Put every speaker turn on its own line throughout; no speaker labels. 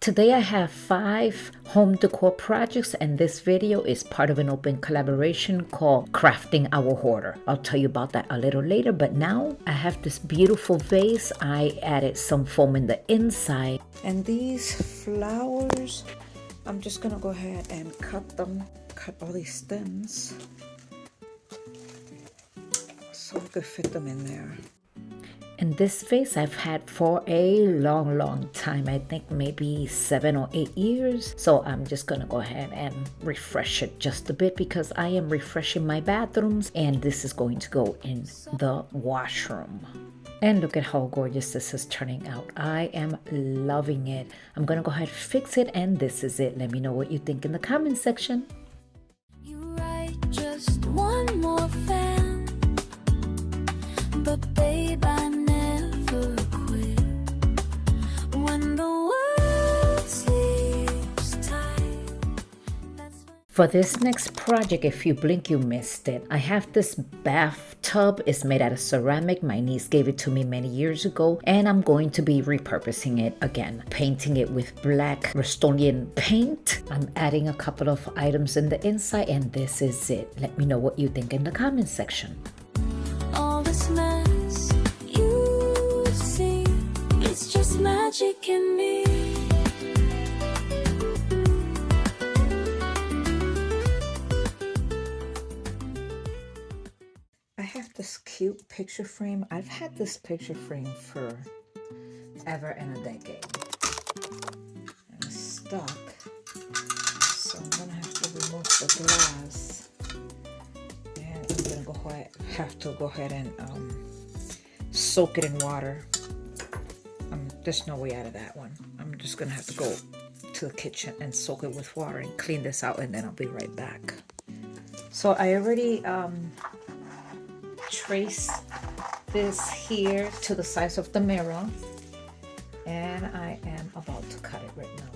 Today I have 5 home decor projects, and this video is part of an open collaboration called Crafting Our Hoarder. I'll tell you about that a little later, but now I have this beautiful vase. I added some foam in the inside. And these flowers, I'm just gonna go ahead and cut them, cut all these stems so I could fit them in there. And this vase I've had for a long time. I think maybe 7 or 8 years. So I'm just gonna go ahead and refresh it just a bit because I am refreshing my bathrooms, and this is going to go in the washroom. And look at how gorgeous this is turning out. I am loving it. I'm gonna go ahead and fix it, and this is it. Let me know what you think in the comment section.
You write just one more fan, but babe, I never quit. When the world sleeps tight, that's when...
For this next project, if you blink, you missed it. I have this bathtub. It's made out of ceramic. My niece gave it to me many years ago, and I'm going to be repurposing it again, painting it with black Rust-Oleum paint. I'm adding a couple of items in the inside, and this is it. Let me know what you think in the comment section.
All this mess you see, it's just magic in me.
I have this cute picture frame. I've had this picture frame for ever and a decade. And it's stuck, so I'm gonna have to remove the glass. And I'm gonna have to go ahead and soak it in water. There's no way out of that one. I'm just gonna have to go to the kitchen and soak it with water and clean this out, and then I'll be right back. So I already trace this here to the size of the mirror, and I am about to cut it right now.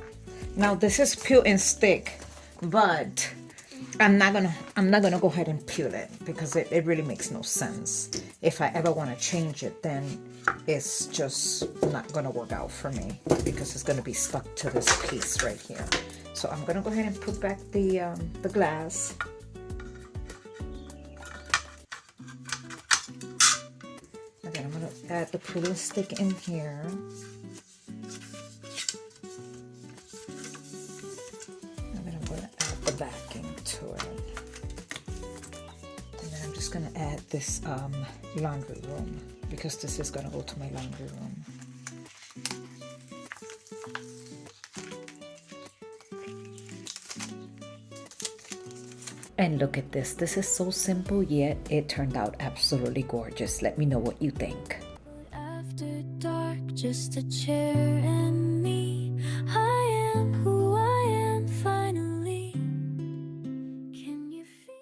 Now this is peel and stick, but I'm not gonna go ahead and peel it because it really makes no sense. If I ever want to change it, then it's just not gonna work out for me because it's gonna be stuck to this piece right here. So I'm gonna go ahead and put back the glass. I'm going to add the peel and stick in here. And then I'm going to add the backing to it. And then I'm just going to add this laundry room because this is going to go to my laundry room. And look at this. This is so simple, yet it turned out absolutely gorgeous. Let me know what you think.
After dark, just a chair and me. I am who I am finally. Can you feel?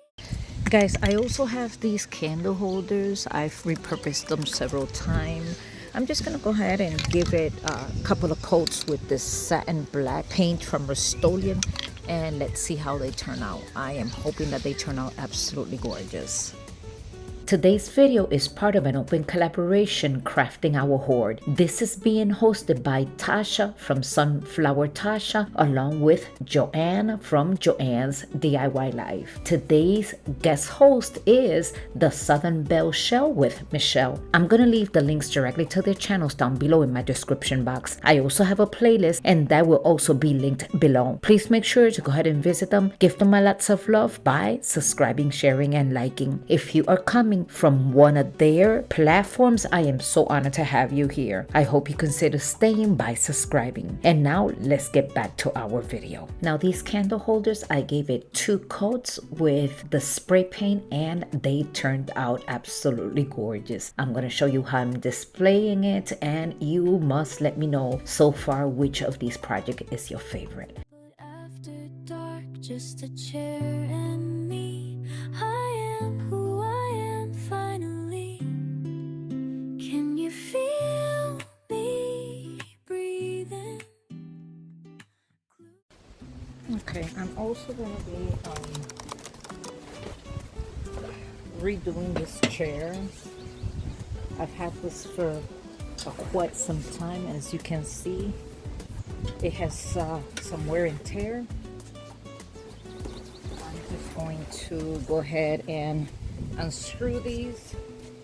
Guys, I also have these candle holders. I've repurposed them several times. I'm just gonna go ahead and give it a couple of coats with this satin black paint from Rust-Oleum, and let's see how they turn out. I am hoping that they turn out absolutely gorgeous. Today's video is part of an open collaboration, Crafting Our Hoard. This is being hosted by Tasha from Sunflower Tasha, along with Joanne from Joanne's DIY Life. Today's guest host is the Southern Belle Shell with Michelle. I'm gonna leave the links directly to their channels down below in my description box. I also have a playlist, and that will also be linked below. Please make sure to go ahead and visit them. Give them a lots of love by subscribing, sharing, and liking. If you are coming from one of their platforms, I am so honored to have you here. I hope you consider staying by subscribing. And now let's get back to our video. Now these candle holders, I gave it 2 coats with the spray paint, and they turned out absolutely gorgeous. I'm going to show you how I'm displaying it, and you must let me know so far which of these projects is your favorite.
After dark, just a chair and me. I am who I am finally. Can you feel me breathing?
Okay, I'm also going to be redoing this chair. I've had this for quite some time, and as you can see, it has some wear and tear. I'm just going to go ahead and unscrew these,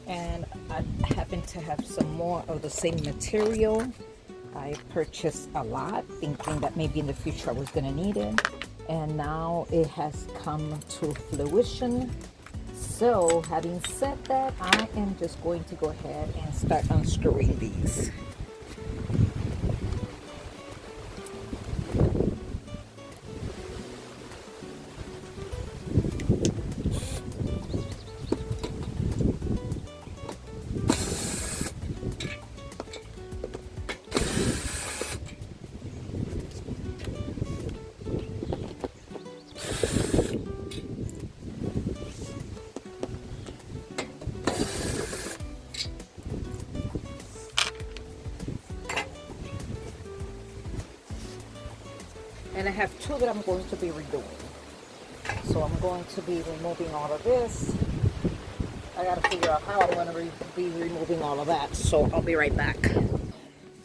and I happen to have some more of the same material. I purchased a lot thinking that maybe in the future I was going to need it, and now it has come to fruition. So having said that, I am just going to go ahead and start unscrewing these. And I have two that I'm going to be redoing. So I'm going to be removing all of this. I gotta figure out how I'm gonna be removing all of that. So I'll be right back.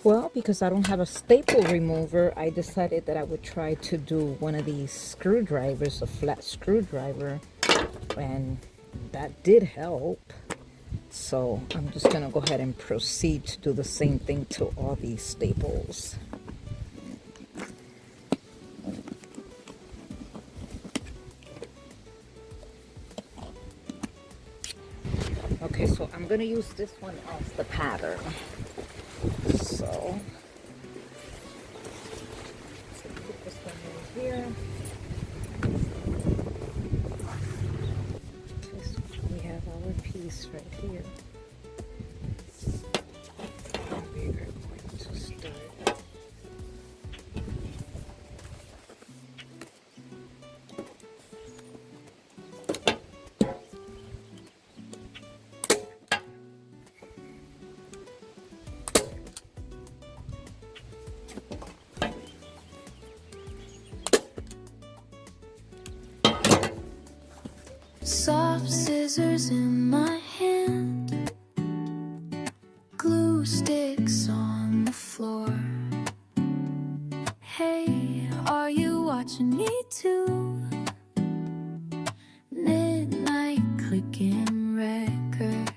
Well, because I don't have a staple remover, I decided that I would try to do one of these screwdrivers, a flat screwdriver, and that did help. So I'm just gonna go ahead and proceed to do the same thing to all these staples. Okay, so I'm gonna use this one as the pattern. So put this one in here. Okay, so we have our piece right here. And we are going to start.
Soft scissors in my hand, glue sticks on the floor. Hey, are you watching me too? Midnight clicking record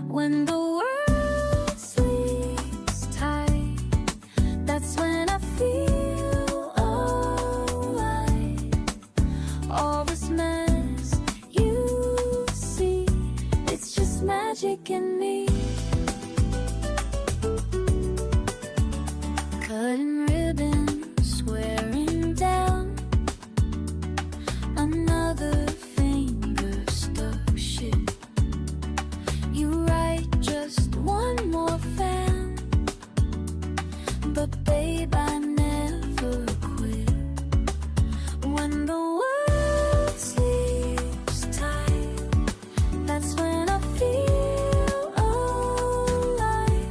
when the world sleeps tight. That's when I feel alive. All this mess magic in me. Cutting ribbons, swearing down another finger stuck shit. You write just one more fan, but babe, I never quit. When the world sleeps tight, that's when I feel alive.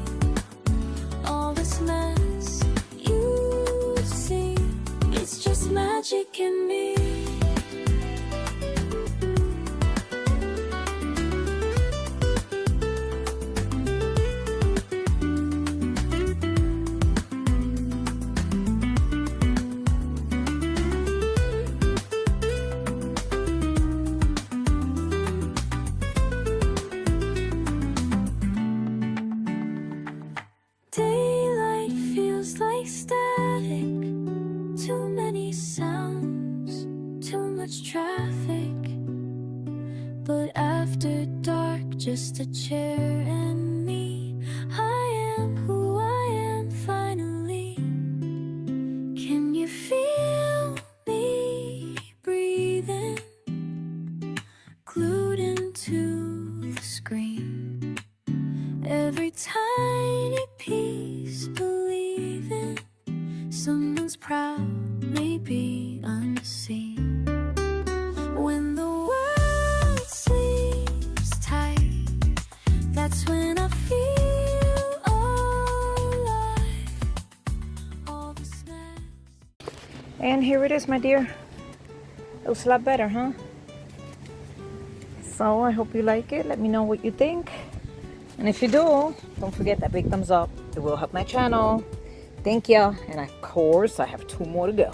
All this mess you see, it's just magic in me. Daylight feels like static. Too many sounds, too much traffic. But after dark, just a chair and me. I am who I am finally. Can you feel me breathing? Glued into the screen. Every tiny piece believing someone's proud, maybe unseen. When the world sleeps tight, that's when I feel alive. All the snacks.
And here it is, my dear. It looks a lot better, huh? So I hope you like it. Let me know what you think. And if you do, don't forget that big thumbs up. It will help my channel. Thank you. And of course, I have 2 more to go.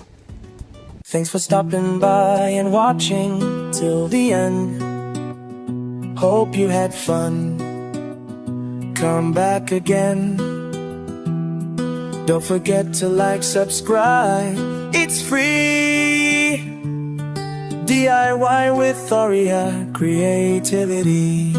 Thanks for stopping by and watching till the end. Hope you had fun. Come back again. Don't forget to like, subscribe. It's free. DIY with Aurea creativity.